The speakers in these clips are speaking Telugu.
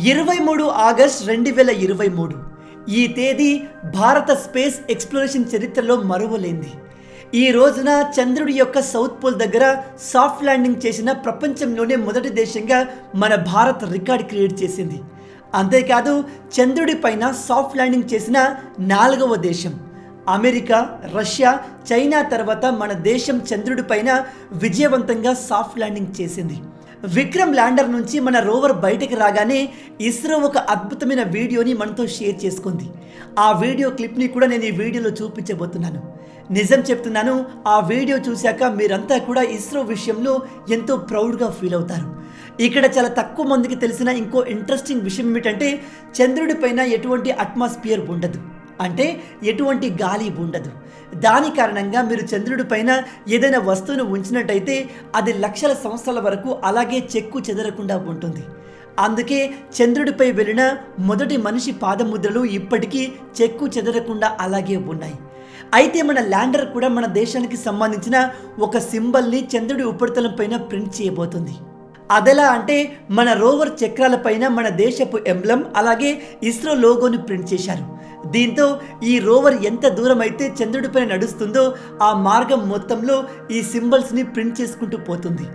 23 ఆగస్ట్ 2023 ఈ తేదీ భారత స్పేస్ ఎక్స్ప్లోరేషన్ చరిత్రలో మరువలేంది. ఈ రోజున చంద్రుడి యొక్క సౌత్ పోల్ దగ్గర సాఫ్ట్ ల్యాండింగ్ చేసిన ప్రపంచంలోనే మొదటి దేశంగా మన భారత్ రికార్డ్ క్రియేట్ చేసింది. అంతేకాదు చంద్రుడి పైన సాఫ్ట్ ల్యాండింగ్ చేసిన 4వ దేశం. అమెరికా, రష్యా, చైనా తర్వాత మన దేశం చంద్రుడి పైన విజయవంతంగా సాఫ్ట్ ల్యాండింగ్ చేసింది. విక్రమ్ ల్యాండర్ నుంచి మన రోవర్ బయటకు రాగానే ఇస్రో ఒక అద్భుతమైన వీడియోని మనతో షేర్ చేసుకుంది. ఆ వీడియో క్లిప్ని కూడా నేను ఈ వీడియోలో చూపించబోతున్నాను. నిజం చెప్తున్నాను, ఆ వీడియో చూశాక మీరంతా కూడా ఇస్రో విషయంలో ఎంతో ప్రౌడ్గా ఫీల్ అవుతారు. ఇక్కడ చాలా తక్కువ మందికి తెలిసిన ఇంకో ఇంట్రెస్టింగ్ విషయం ఏమిటంటే చంద్రుడి పైన ఎటువంటి అట్మాస్ఫియర్ ఉండదు, అంటే ఎటువంటి గాలి ఉండదు. దాని కారణంగా మీరు చంద్రుడి పైన ఏదైనా వస్తువును ఉంచినట్టయితే అది లక్షల సంవత్సరాల వరకు అలాగే చెక్కు చెదరకుండా ఉంటుంది. అందుకే చంద్రుడిపై వెళ్ళిన మొదటి మనిషి పాదముద్రలు ఇప్పటికీ చెక్కు చెదరకుండా అలాగే ఉన్నాయి. అయితే మన ల్యాండర్ కూడా మన దేశానికి సంబంధించిన ఒక సింబల్ని చంద్రుడి ఉపరితలం పైన ప్రింట్ చేయబోతుంది. అదెలా అంటే మన రోవర్ చక్రాలపైన మన దేశపు ఎంబ్లం అలాగే ఇస్రో లోగోని ప్రింట్ చేశారు. దీంతో ఈ రోవర్ ఎంత దూరం అయితే చంద్రుడిపైన నడుస్తుందో ఆ మార్గం మొత్తంలో ఈ సింబల్స్ని ప్రింట్ చేసుకుంటూ పోతుంది.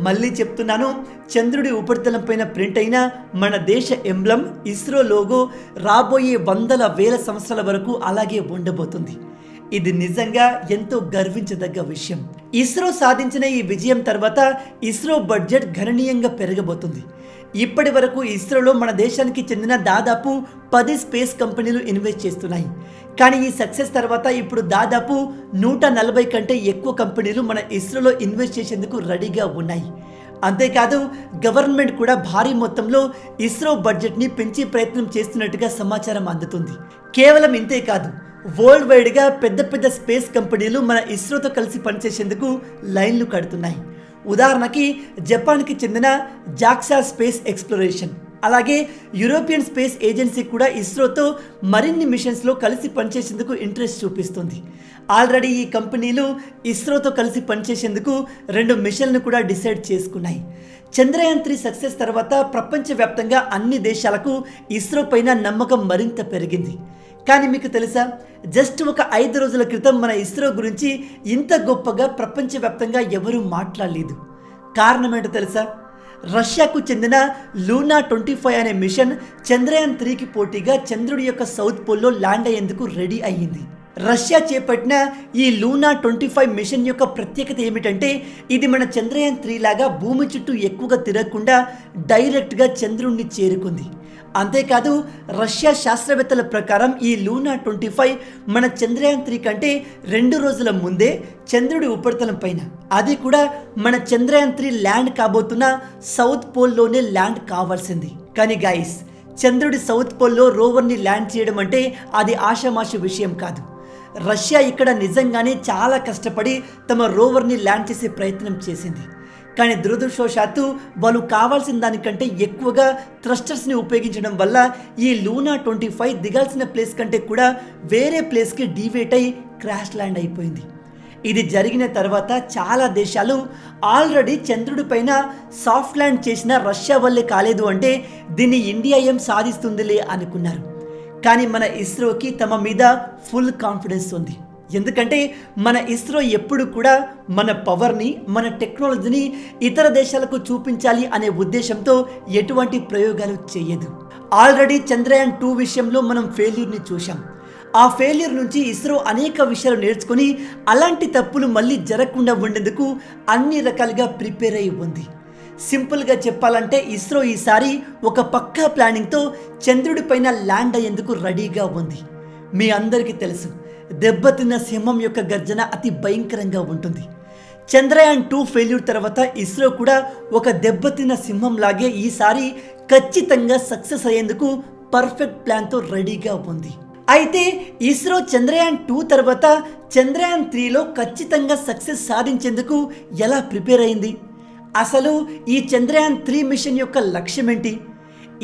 మళ్ళీ చెప్తున్నాను, చంద్రుడి ఉపరితలం పైన ప్రింట్ అయిన మన దేశ ఎంబ్లం ఇస్రో లోగో రాబోయే వందల వేల సంవత్సరాల వరకు అలాగే ఉండబోతుంది. ఇది నిజంగా ఎంతో గర్వించదగ్గ విషయం. ఇస్రో సాధించిన ఈ విజయం తర్వాత ఇస్రో బడ్జెట్ గణనీయంగా పెరగబోతుంది. ఇప్పటి వరకు ఇస్రోలో మన దేశానికి చెందిన దాదాపు 10 స్పేస్ కంపెనీలు ఇన్వెస్ట్ చేస్తున్నాయి. కానీ ఈ సక్సెస్ తర్వాత ఇప్పుడు దాదాపు 140 కంటే ఎక్కువ కంపెనీలు మన ఇస్రోలో ఇన్వెస్ట్ చేసేందుకు రెడీగా ఉన్నాయి. అంతేకాదు గవర్నమెంట్ కూడా భారీ మొత్తంలో ఇస్రో బడ్జెట్ని పెంచే ప్రయత్నం చేస్తున్నట్టుగా సమాచారం అందుతుంది. కేవలం ఇంతే కాదు, వరల్డ్ వైడ్గా పెద్ద పెద్ద స్పేస్ కంపెనీలు మన ఇస్రోతో కలిసి పనిచేసేందుకు లైన్లు కడుతున్నాయి. ఉదాహరణకి జపాన్కి చెందిన జాక్సా స్పేస్ ఎక్స్ప్లోరేషన్, అలాగే యూరోపియన్ స్పేస్ ఏజెన్సీ కూడా ఇస్రోతో మరిన్ని మిషన్స్లో కలిసి పనిచేసేందుకు ఇంట్రెస్ట్ చూపిస్తుంది. ఆల్రెడీ ఈ కంపెనీలు ఇస్రోతో కలిసి పనిచేసేందుకు 2 మిషన్లు కూడా డిసైడ్ చేసుకున్నాయి. చంద్రయాన్ 3 సక్సెస్ తర్వాత ప్రపంచవ్యాప్తంగా అన్ని దేశాలకు ఇస్రో పైన నమ్మకం మరింత పెరిగింది. కానీ మీకు తెలుసా, జస్ట్ ఒక 5 రోజుల క్రితం మన ఇస్రో గురించి ఇంత గొప్పగా ప్రపంచవ్యాప్తంగా ఎవరూ మాట్లాడలేదు. కారణం ఏంటో తెలుసా? రష్యాకు చెందిన లూనా 25 అనే మిషన్ చంద్రయాన్ 3కి పోటీగా చంద్రుడి యొక్క సౌత్ పోల్లో ల్యాండ్ అయ్యేందుకు రెడీ అయ్యింది. రష్యా చేపట్టిన ఈ లూనా 25 మిషన్ యొక్క ప్రత్యేకత ఏమిటంటే ఇది మన చంద్రయాన్ 3 లాగా భూమి చుట్టూ ఎక్కువగా తిరగకుండా డైరెక్ట్గా చంద్రుడిని చేరుకుంది. అంతేకాదు రష్యా శాస్త్రవేత్తల ప్రకారం ఈ లూనా 25 మన చంద్రయాన్ 3 కంటే 2 రోజుల ముందే చంద్రుడి ఉపరితలం పైన, అది కూడా మన చంద్రయాన్ 3 ల్యాండ్ కాబోతున్న సౌత్ పోల్లోనే ల్యాండ్ కావాల్సింది. కానీ గైస్, చంద్రుడి సౌత్ పోల్లో రోవర్ని ల్యాండ్ చేయడం అంటే అది ఆషామాషి విషయం కాదు. రష్యా ఇక్కడ నిజంగానే చాలా కష్టపడి తమ రోవర్ని ల్యాండ్ చేసే ప్రయత్నం చేసింది. కానీ దురదృష్టవశాత్తు వాళ్ళు కావాల్సిన దానికంటే ఎక్కువగా థ్రస్టర్స్ని ఉపయోగించడం వల్ల ఈ లూనా 25 దిగాల్సిన ప్లేస్ కంటే కూడా వేరే ప్లేస్కి డీవేట్ అయి క్రాష్ ల్యాండ్ అయిపోయింది. ఇది జరిగిన తర్వాత చాలా దేశాలు ఆల్రెడీ చంద్రుడి పైన సాఫ్ట్ ల్యాండ్ చేసిన రష్యా వల్లే కాలేదు అంటే దీన్ని ఇండియా ఏం సాధిస్తుందిలే అనుకున్నారు. కానీ మన ఇస్రోకి తమ మీద ఫుల్ కాన్ఫిడెన్స్ ఉంది. ఎందుకంటే మన ఇస్రో ఎప్పుడు కూడా మన పవర్ని, మన టెక్నాలజీని ఇతర దేశాలకు చూపించాలి అనే ఉద్దేశంతో ఎటువంటి ప్రయోగాలు చేయదు. ఆల్రెడీ చంద్రయాన్ 2 విషయంలో మనం ఫెయిల్యూర్ని చూసాం. ఆ ఫెయిల్యూర్ నుంచి ఇస్రో అనేక విషయాలు నేర్చుకుని అలాంటి తప్పులు మళ్ళీ జరగకుండా ఉండేందుకు అన్ని రకాలుగా ప్రిపేర్ అయి ఉంది. సింపుల్గా చెప్పాలంటే ఇస్రో ఈసారి ఒక పక్కా ప్లానింగ్తో చంద్రుడి పైన ల్యాండ్ అయ్యేందుకు రెడీగా ఉంది. మీ అందరికీ తెలుసు, దెబ్బతిన్న సింహం యొక్క గర్జన అతి భయంకరంగా ఉంటుంది. చంద్రయాన్ 2 ఫెయిల్యూర్ తర్వాత ఇస్రో కూడా ఒక దెబ్బతిన్న సింహం లాగే ఈసారి ఖచ్చితంగా సక్సెస్ అయ్యేందుకు పర్ఫెక్ట్ ప్లాన్తో రెడీగా ఉంది. అయితే ఇస్రో చంద్రయాన్ 2 తర్వాత చంద్రయాన్ 3లో ఖచ్చితంగా సక్సెస్ సాధించేందుకు ఎలా ప్రిపేర్ అయింది? అసలు ఈ చంద్రయాన్ 3 మిషన్ యొక్క లక్ష్యం ఏంటి?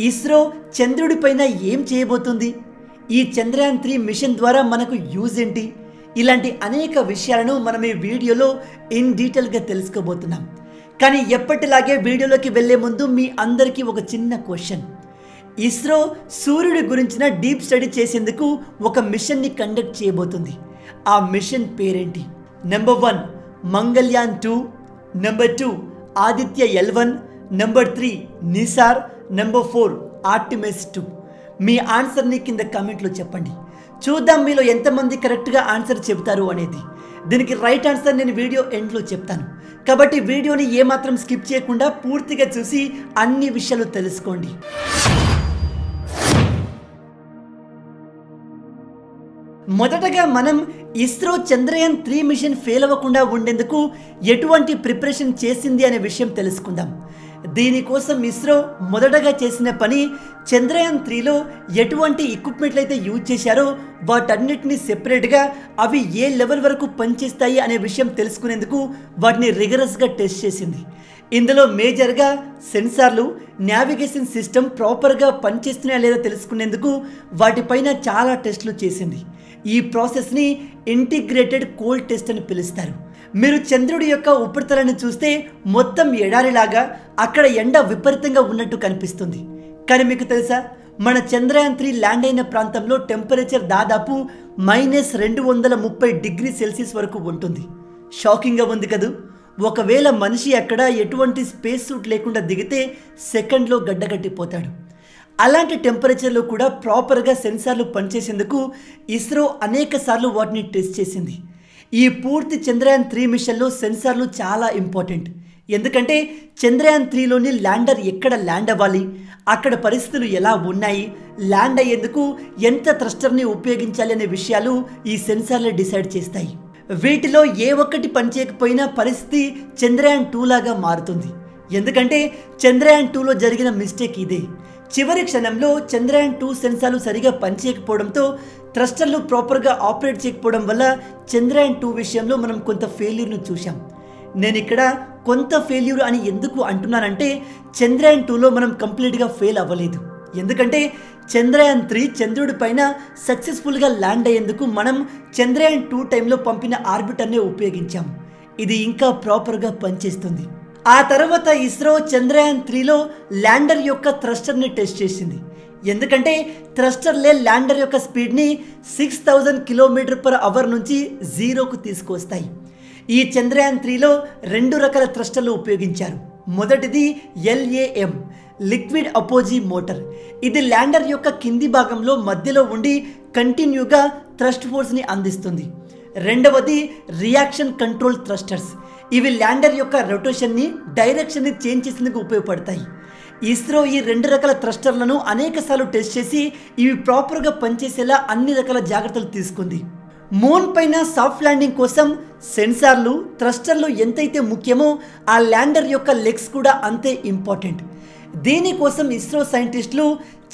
ఇస్రో చంద్రుడి పైన ఏం చేయబోతుంది? ఈ చంద్రయాన్ 3 మిషన్ ద్వారా మనకు యూజ్ ఏంటి? ఇలాంటి అనేక విషయాలను మనం ఈ వీడియోలో ఇన్ డీటెయిల్గా తెలుసుకోబోతున్నాం. కానీ ఎప్పటిలాగే వీడియోలోకి వెళ్ళే ముందు మీ అందరికీ ఒక చిన్న క్వశ్చన్. ఇస్రో సూర్యుడి గురించిన డీప్ స్టడీ చేసేందుకు ఒక మిషన్ని కండక్ట్ చేయబోతుంది. ఆ మిషన్ పేరేంటి? Number 1 Mangalyaan 2, number 2 Aditya L1, number 3 Nisar, number 4 Artemis 2. మీ ఆన్సర్ని కింద కామెంట్లో చెప్పండి. చూద్దాం మీలో ఎంతమంది కరెక్ట్గా ఆన్సర్ చెబుతారు అనేది. దీనికి రైట్ ఆన్సర్ నేను వీడియో ఎండ్లో చెప్తాను. కాబట్టి వీడియోని ఏమాత్రం స్కిప్ చేయకుండా పూర్తిగా చూసి అన్ని విషయాలు తెలుసుకోండి. మొదటగా మనం ఇస్రో చంద్రయాన్ 3 మిషన్ ఫెయిల్ అవ్వకుండా ఉండేందుకు ఎటువంటి ప్రిపరేషన్ చేసింది అనే విషయం తెలుసుకుందాం. దీనికోసం ఇస్రో మొదటగా చేసిన పని చంద్రయాన్ 3లో ఎటువంటి ఎక్విప్మెంట్లు అయితే యూజ్ చేశారో వాటన్నిటిని సెపరేట్గా అవి ఏ లెవెల్ వరకు పనిచేస్తాయి అనే విషయం తెలుసుకునేందుకు వాటిని రిగరస్గా టెస్ట్ చేసింది. ఇందులో మేజర్గా సెన్సార్లు, నావిగేషన్ సిస్టమ్ ప్రాపర్గా పనిచేస్తున్నాయా లేదా తెలుసుకునేందుకు వాటిపైన చాలా టెస్టులు చేసింది. ఈ ప్రాసెస్ని ఇంటిగ్రేటెడ్ కోల్డ్ టెస్ట్ అని పిలుస్తారు. మీరు చంద్రుడి యొక్క ఉపరితలాన్ని చూస్తే మొత్తం ఎడారిలాగా అక్కడ ఎండ విపరీతంగా ఉన్నట్టు కనిపిస్తుంది. కానీ మీకు తెలుసా, మన చంద్రయాన్ 3 ల్యాండ్ అయిన ప్రాంతంలో టెంపరేచర్ దాదాపు -230 డిగ్రీ సెల్సియస్ వరకు ఉంటుంది. షాకింగ్గా ఉంది కదూ. ఒకవేళ మనిషి అక్కడ ఎటువంటి స్పేస్ సూట్ లేకుండా దిగితే సెకండ్లో గడ్డగట్టిపోతాడు. అలాంటి టెంపరేచర్లో కూడా ప్రాపర్గా సెన్సార్లు పనిచేసేందుకు ఇస్రో అనేక సార్లు వాటిని టెస్ట్ చేసింది. ఈ పూర్తి చంద్రయాన్ 3 మిషన్లో సెన్సార్లు చాలా ఇంపార్టెంట్. ఎందుకంటే చంద్రయాన్ 3లోని ల్యాండర్ ఎక్కడ ల్యాండ్ అవ్వాలి, అక్కడ పరిస్థితులు ఎలా ఉన్నాయి, ల్యాండ్ అయ్యేందుకు ఎంత థ్రస్టర్ని ఉపయోగించాలి అనే విషయాలు ఈ సెన్సార్లే డిసైడ్ చేస్తాయి. వీటిలో ఏ ఒక్కటి పనిచేయకపోయినా పరిస్థితి చంద్రయాన్ 2 లాగా మారుతుంది. ఎందుకంటే చంద్రయాన్ 2లో జరిగిన మిస్టేక్ ఇదే. చివరి క్షణంలో చంద్రయాన్ 2 సెన్సార్లు సరిగా పనిచేయకపోవడంతో థ్రస్టర్లు ప్రాపర్గా ఆపరేట్ చేయకపోవడం వల్ల చంద్రయాన్ 2 విషయంలో మనం కొంత ఫెయిల్యూర్ను చూసాం. నేను ఇక్కడ కొంత ఫెయిల్యూర్ అని ఎందుకు అంటున్నానంటే చంద్రయాన్ 2లో మనం కంప్లీట్గా ఫెయిల్ అవ్వలేదు. ఎందుకంటే చంద్రయాన్ 3 చంద్రుడి పైన సక్సెస్ఫుల్గా ల్యాండ్ అయ్యేందుకు మనం చంద్రయాన్ 2 టైంలో పంపిన ఆర్బిటర్నే ఉపయోగించాం. ఇది ఇంకా ప్రాపర్గా పనిచేస్తుంది. ఆ తర్వాత ఇస్రో చంద్రయాన్ 3లో ల్యాండర్ యొక్క థ్రస్టర్ని టెస్ట్ చేసింది. ఎందుకంటే థ్రస్టర్లే ల్యాండర్ యొక్క స్పీడ్ని 6000 km/h నుంచి 0కు తీసుకొస్తాయి. ఈ చంద్రయాన్ 3లో 2 రకాల థ్రస్టర్లు ఉపయోగించారు. మొదటిది LAM, లిక్విడ్ అపోజీ మోటార్. ఇది ల్యాండర్ యొక్క కింది భాగంలో మధ్యలో ఉండి కంటిన్యూగా థ్రస్ట్ ఫోర్స్ని అందిస్తుంది. రెండవది రియాక్షన్ కంట్రోల్ థ్రస్టర్స్. ఇవి ల్యాండర్ యొక్క రొటేషన్ని, డైరెక్షన్ని చేంజ్ చేసేందుకు ఉపయోగపడతాయి. ఇస్రో ఈ 2 రకాల థ్రస్టర్లను అనేకసార్లు టెస్ట్ చేసి ఇవి ప్రాపర్గా పనిచేసేలా అన్ని రకాల జాగ్రత్తలు తీసుకుంది. మూన్ పైన సాఫ్ట్ ల్యాండింగ్ కోసం సెన్సార్లు, థ్రస్టర్లు ఎంతైతే ముఖ్యమో ఆ ల్యాండర్ యొక్క లెగ్స్ కూడా అంతే ఇంపార్టెంట్. దీనికోసం ఇస్రో సైంటిస్టులు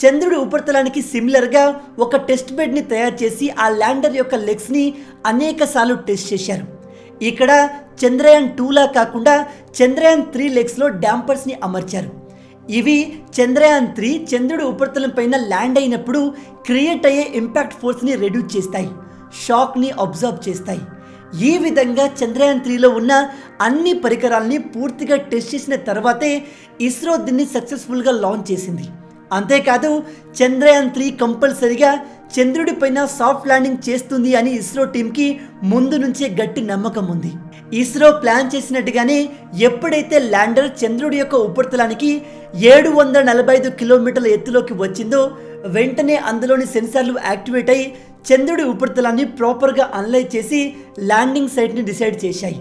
చంద్రుడి ఉపరితలానికి సిమిలర్గా ఒక టెస్ట్ బెడ్ని తయారు చేసి ఆ ల్యాండర్ యొక్క లెగ్స్ని అనేక సార్లు టెస్ట్ చేశారు. ఇక్కడ చంద్రయాన్ 2లా కాకుండా చంద్రయాన్ 3 లెగ్స్లో డాంపర్స్ని అమర్చారు. ఇవి చంద్రయాన్ 3 చంద్రుడి ఉపరితలం పైన ల్యాండ్ అయినప్పుడు క్రియేట్ అయ్యే ఇంపాక్ట్ ఫోర్స్ని రెడ్యూస్ చేస్తాయి, షాక్ని అబ్జర్వ్ చేస్తాయి. ఈ విధంగా చంద్రయాన్ 3లో ఉన్న అన్ని పరికరాలని పూర్తిగా టెస్ట్ చేసిన తర్వాతే ఇస్రో దీన్ని సక్సెస్ఫుల్గా లాంచ్ చేసింది. అంతేకాదు చంద్రయాన్ 3 కంపల్సరిగా చంద్రుడి పైన సాఫ్ట్ ల్యాండింగ్ చేస్తుంది అని ఇస్రో టీంకి ముందు నుంచే గట్టి నమ్మకం ఉంది. ఇస్రో ప్లాన్ చేసినట్టుగానే ఎప్పుడైతే ల్యాండర్ చంద్రుడి యొక్క ఉపరితలానికి 745 కిలోమీటర్ల ఎత్తులోకి వచ్చిందో వెంటనే అందులోని సెన్సార్లు యాక్టివేట్ అయ్యి చంద్రుడి ఉపరితలాన్ని ప్రాపర్గా అనలైజ్ చేసి ల్యాండింగ్ సైట్ని డిసైడ్ చేశాయి.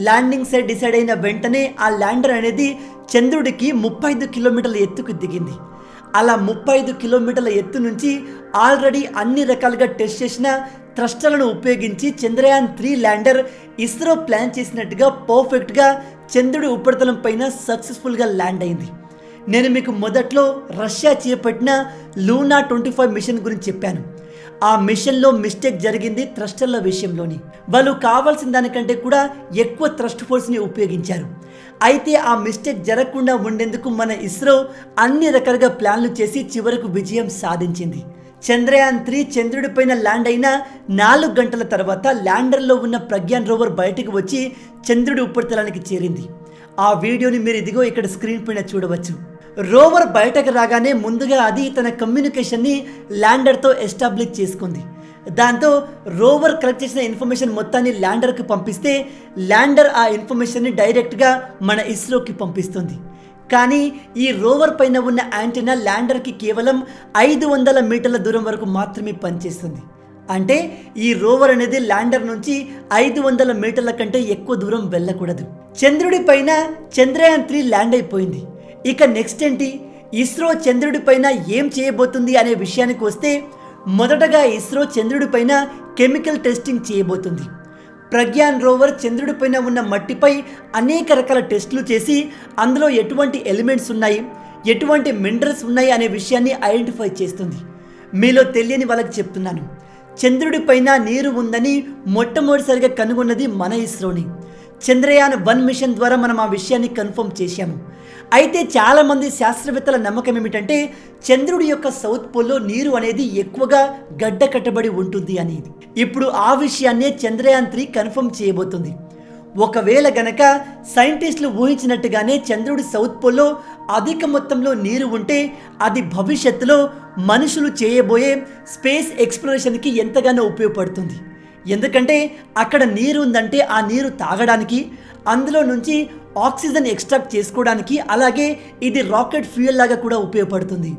ల్యాండింగ్ సైట్ డిసైడ్ అయిన వెంటనే ఆ ల్యాండర్ అనేది చంద్రుడికి 35 కిలోమీటర్ల ఎత్తుకు దిగింది. అలా 35 కిలోమీటర్ల ఎత్తు నుంచి ఆల్రెడీ అన్ని రకాలుగా టెస్ట్ చేసిన థ్రస్టర్లను ఉపయోగించి చంద్రయాన్ 3 ల్యాండర్ ఇస్రో ప్లాన్ చేసినట్టుగా పర్ఫెక్ట్గా చంద్రుడి ఉపరితలం పైన సక్సెస్ఫుల్గా ల్యాండ్ అయింది. నేను మీకు మొదట్లో రష్యా చేపట్టిన లూనా 25 మిషన్ గురించి చెప్పాను. ఆ మిషన్లో మిస్టేక్ జరిగింది థ్రస్టర్ల విషయంలోని. వాళ్ళు కావాల్సిన దానికంటే కూడా ఎక్కువ థ్రస్ట్ ఫోర్స్ని ఉపయోగించారు. అయితే ఆ మిస్టేక్ జరగకుండా ఉండేందుకు మన ఇస్రో అన్ని రకాలుగా ప్లాన్లు చేసి చివరకు విజయం సాధించింది. చంద్రయాన్ 3 చంద్రుడి పైన ల్యాండ్ అయిన 4 గంటల తర్వాత ల్యాండర్లో ఉన్న ప్రజ్ఞాన్ రోవర్ బయటకు వచ్చి చంద్రుడి ఉపరితలానికి చేరింది. ఆ వీడియోని మీరు ఇదిగో ఇక్కడ స్క్రీన్ పైన చూడవచ్చు. రోవర్ బయటకు రాగానే ముందుగా అది తన కమ్యూనికేషన్ని ల్యాండర్తో ఎస్టాబ్లిష్ చేసుకుంది. దాంతో రోవర్ కలెక్ట్ చేసిన ఇన్ఫర్మేషన్ మొత్తాన్ని ల్యాండర్కి పంపిస్తే ల్యాండర్ ఆ ఇన్ఫర్మేషన్ని డైరెక్ట్గా మన ఇస్రోకి పంపిస్తుంది. కానీ ఈ రోవర్ పైన ఉన్న యాంటెన్నా ల్యాండర్కి కేవలం 500 మీటర్ల దూరం వరకు మాత్రమే పనిచేస్తుంది. అంటే ఈ రోవర్ అనేది ల్యాండర్ నుంచి 500 మీటర్ల కంటే ఎక్కువ దూరం వెళ్ళకూడదు. చంద్రుడి పైన చంద్రయాన్ 3 ల్యాండ్ అయిపోయింది. ఇక నెక్స్ట్ ఏంటి, ఇస్రో చంద్రుడి పైన ఏం చేయబోతుంది అనే విషయానికి వస్తే, మొదటగా ఇస్రో చంద్రుడి పైన కెమికల్ టెస్టింగ్ చేయబోతుంది. ప్రజ్ఞాన్ రోవర్ చంద్రుడి పైన ఉన్న మట్టిపై అనేక రకాల టెస్టులు చేసి అందులో ఎటువంటి ఎలిమెంట్స్ ఉన్నాయి, ఎటువంటి మినరల్స్ ఉన్నాయి అనే విషయాన్ని ఐడెంటిఫై చేస్తుంది. మీలో తెలియని వాళ్ళకి చెప్తున్నాను, చంద్రుడి పైన నీరు ఉందని మొట్టమొదటిసారిగా కనుగొన్నది మన ఇస్రోని. చంద్రయాన్ 1 మిషన్ ద్వారా మనం ఆ విషయాన్ని కన్ఫర్మ్ చేశాము. అయితే చాలామంది శాస్త్రవేత్తల నమ్మకం ఏమిటంటే చంద్రుడి యొక్క సౌత్ పోల్లో నీరు అనేది ఎక్కువగా గడ్డ కట్టబడి ఉంటుంది అనేది. ఇప్పుడు ఆ విషయాన్నే చంద్రయాన్ 3 కన్ఫర్మ్ చేయబోతుంది. ఒకవేళ గనక సైంటిస్టులు ఊహించినట్టుగానే చంద్రుడి సౌత్ పోల్లో అధిక మొత్తంలో నీరు ఉంటే అది భవిష్యత్తులో మనుషులు చేయబోయే స్పేస్ ఎక్స్ప్లోరేషన్కి ఎంతగానో ఉపయోగపడుతుంది. ఎందుకంటే అక్కడ నీరు ఉందంటే ఆ నీరు తాగడానికి, అందులో నుంచి ఆక్సిజన్ ఎక్స్ట్రాక్ట్ చేసుకోవడానికి, అలాగే ఇది రాకెట్ ఫ్యూయల్ లాగా కూడా ఉపయోగపడుతుంది.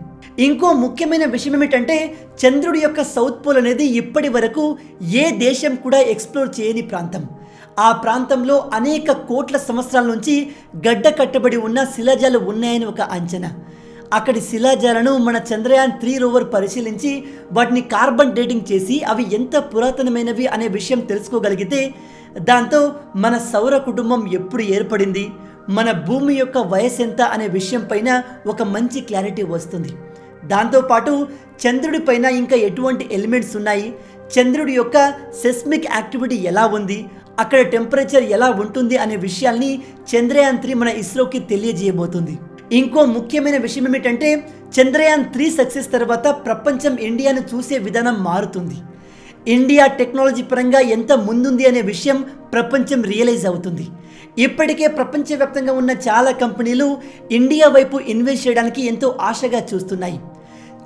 ఇంకో ముఖ్యమైన విషయం ఏమిటంటే చంద్రుడి యొక్క సౌత్ పోల్ అనేది ఇప్పటి వరకు ఏ దేశం కూడా ఎక్స్ప్లోర్ చేయని ప్రాంతం. ఆ ప్రాంతంలో అనేక కోట్ల సంవత్సరాల నుంచి గడ్డ కట్టబడి ఉన్న శిలాజాలు ఉన్నాయని ఒక అంచనా. అక్కడి శిలాజాలను మన చంద్రయాన్ 3 రోవర్ పరిశీలించి వాటిని కార్బన్ డేటింగ్ చేసి అవి ఎంత పురాతనమైనవి అనే విషయం తెలుసుకోగలిగితే దాంతో మన సౌర కుటుంబం ఎప్పుడు ఏర్పడింది, మన భూమి యొక్క వయసు ఎంత అనే విషయం పైన ఒక మంచి క్లారిటీ వస్తుంది. దాంతోపాటు చంద్రుడి పైన ఇంకా ఎటువంటి ఎలిమెంట్స్ ఉన్నాయి, చంద్రుడి యొక్క సెస్మిక్ యాక్టివిటీ ఎలా ఉంది, అక్కడ టెంపరేచర్ ఎలా ఉంటుంది అనే విషయాల్ని చంద్రయాన్ 3 మన ఇస్రోకి తెలియజేయబోతుంది. ఇంకో ముఖ్యమైన విషయం ఏమిటంటే చంద్రయాన్ 3 సక్సెస్ తర్వాత ప్రపంచం ఇండియాను చూసే విధానం మారుతుంది. ఇండియా టెక్నాలజీ పరంగా ఎంత ముందుంది అనే విషయం ప్రపంచం రియలైజ్ అవుతుంది. ఇప్పటికే ప్రపంచవ్యాప్తంగా ఉన్న చాలా కంపెనీలు ఇండియా వైపు ఇన్వెస్ట్ చేయడానికి ఎంతో ఆశగా చూస్తున్నాయి.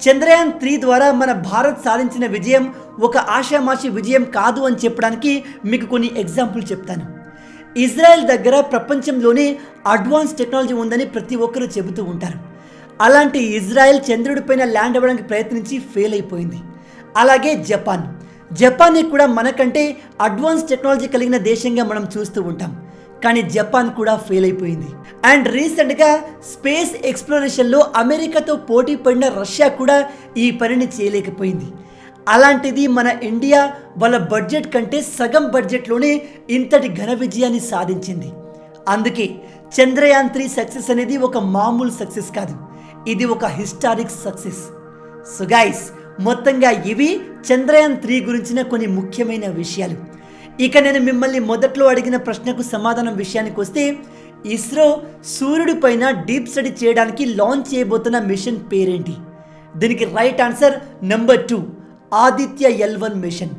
చంద్రయాన్ 3 ద్వారా మన భారత్ సాధించిన విజయం ఒక ఆషామాషి విజయం కాదు అని చెప్పడానికి మీకు కొన్ని ఎగ్జాంపుల్ చెప్తాను. ఇజ్రాయెల్ దగ్గర ప్రపంచంలోనే అడ్వాన్స్ టెక్నాలజీ ఉందని ప్రతి ఒక్కరూ చెబుతూ ఉంటారు. అలాంటి ఇజ్రాయెల్ చంద్రుడి పైన ల్యాండ్ అవ్వడానికి ప్రయత్నించి ఫెయిల్ అయిపోయింది. అలాగే జపాన్ని కూడా మనకంటే అడ్వాన్స్ టెక్నాలజీ కలిగిన దేశంగా మనం చూస్తూ ఉంటాం. కానీ జపాన్ కూడా ఫెయిల్ అయిపోయింది. అండ్ రీసెంట్గా స్పేస్ ఎక్స్ప్లోరేషన్లో అమెరికాతో పోటీ పడిన రష్యా కూడా ఈ పనిని చేయలేకపోయింది. అలాంటిది మన ఇండియా వాళ్ళ బడ్జెట్ కంటే సగం బడ్జెట్లోనే ఇంతటి ఘన విజయాన్ని సాధించింది. అందుకే చంద్రయాన్ 3 సక్సెస్ అనేది ఒక మామూలు సక్సెస్ కాదు, ఇది ఒక హిస్టారిక్ సక్సెస్. సో గైస్, మొత్తంగా ఇవి చంద్రయాన్ 3 గురించిన కొన్ని ముఖ్యమైన విషయాలు. ఇక నేను మిమ్మల్ని మొదట్లో అడిగిన ప్రశ్నకు సమాధానం విషయానికి వస్తే, ఇస్రో సూర్యుడి పైన డీప్ స్టడీ చేయడానికి లాంచ్ చేయబోతున్న మిషన్ పేరేంటి? దీనికి right answer number 2, Aditya L1 mission.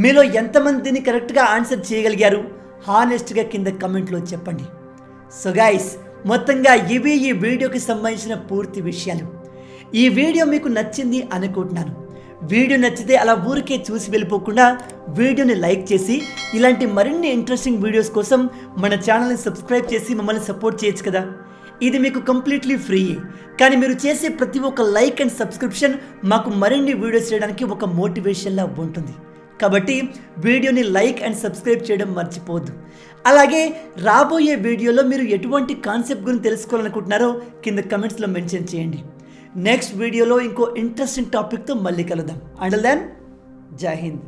మీలో ఎంతమంది దీన్ని కరెక్ట్గా ఆన్సర్ చేయగలిగారు? హానెస్ట్గా కింద కమెంట్లో చెప్పండి. సో గైస్, మొత్తంగా ఇవి ఈ వీడియోకి సంబంధించిన పూర్తి విషయాలు. ఈ వీడియో మీకు నచ్చింది అనుకుంటున్నాను. వీడియో నచ్చితే అలా ఊరికే చూసి వెళ్ళిపోకుండా వీడియోని లైక్ చేసి ఇలాంటి మరిన్ని ఇంట్రెస్టింగ్ వీడియోస్ కోసం మన ఛానల్ని సబ్స్క్రైబ్ చేసి మమ్మల్ని సపోర్ట్ చేయొచ్చు కదా. ఇది మీకు కంప్లీట్లీ ఫ్రీ. కానీ మీరు చేసే ప్రతి ఒక్క లైక్ అండ్ సబ్స్క్రిప్షన్ మాకు మరిన్ని వీడియోస్ చేయడానికి ఒక మోటివేషన్లా ఉంటుంది. కాబట్టి వీడియోని లైక్ అండ్ సబ్స్క్రైబ్ చేయడం మర్చిపోవద్దు. అలాగే రాబోయే వీడియోలో మీరు ఎటువంటి కాన్సెప్ట్ గురించి తెలుసుకోవాలనుకుంటున్నారో కింద కమెంట్స్లో మెన్షన్ చేయండి. నెక్స్ట్ వీడియోలో ఇంకో ఇంట్రెస్టింగ్ టాపిక్తో మళ్ళీ కలుద్దాం. అంటిల్ దెన్, జై హింద్.